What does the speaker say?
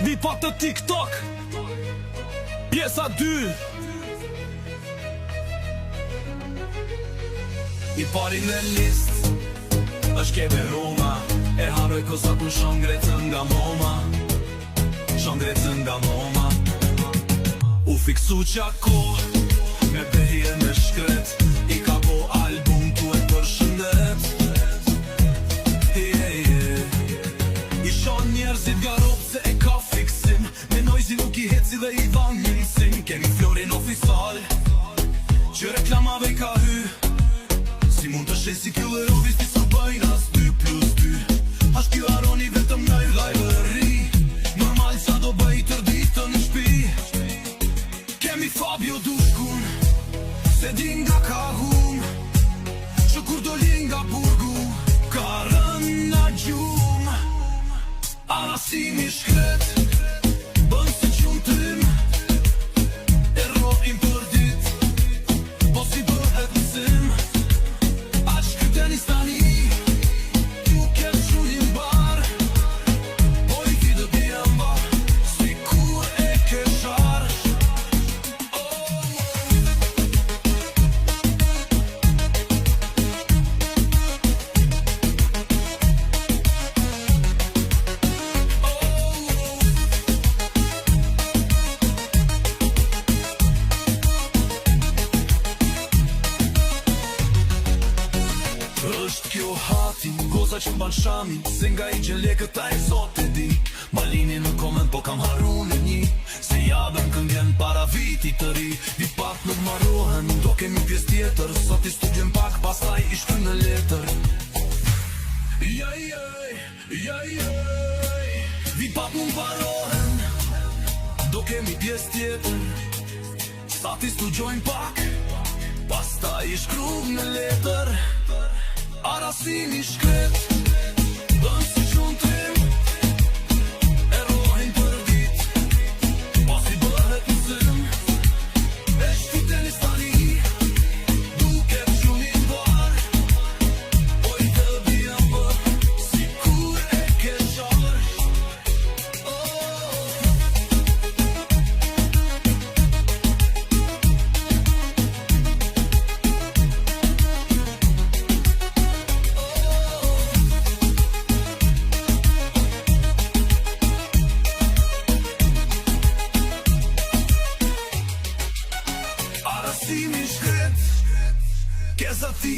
Vi pak të TikTok Pjesa 2 I pari në list është Keve Roma E haroj kosa ku shongrecën nga moma Shongrecën nga moma U fiksu qako Me behje me shkret I ka po album tu e për shëndet I shon njerëzit nga ropë se e ka fiksim Me nojzi nuk I heci dhe I dhan njënësim Kemi florin ofisal Që reklamave I ka hy Si mund të shesi kjo dhe rovis ti sa bëjnë as 2+2 Ashtë kjo aroni vetëm nga I lajvëri Normal sa do bëj tërditën në shpi Kemi Fabio Dushkun Se din nga ka hum Që kur do lin nga burgu Ka rën nga gjum Arasimi shkret Bën si qunë trim E rojim për dit Po si bëhet mësim Aq kytenis tani Ju ket shunin bar Po I vidë bjem ba Si kur e ke shar Është kjo hati, goza që mban shami Se nga I gjen lekët ta e zot e di Malini në komend po kam harru në një Se jabën këngjen para viti të ri Vi pak nuk marrohen, do kemi pjes tjetër Sot I studjen pak, pastaj I shkry në letër Vi pak nuk marrohen Do kemi pjes tjetër Sot I studiojnë pak Pastaj I shkry në letër Arasimi shkret Bën si qunë trim E rojnë për dit Po si bëhet mësëm E shkitenis tani Duket shumin bar Po I të bjem për Si kur e ke qar Arasimi shkret Kesa ti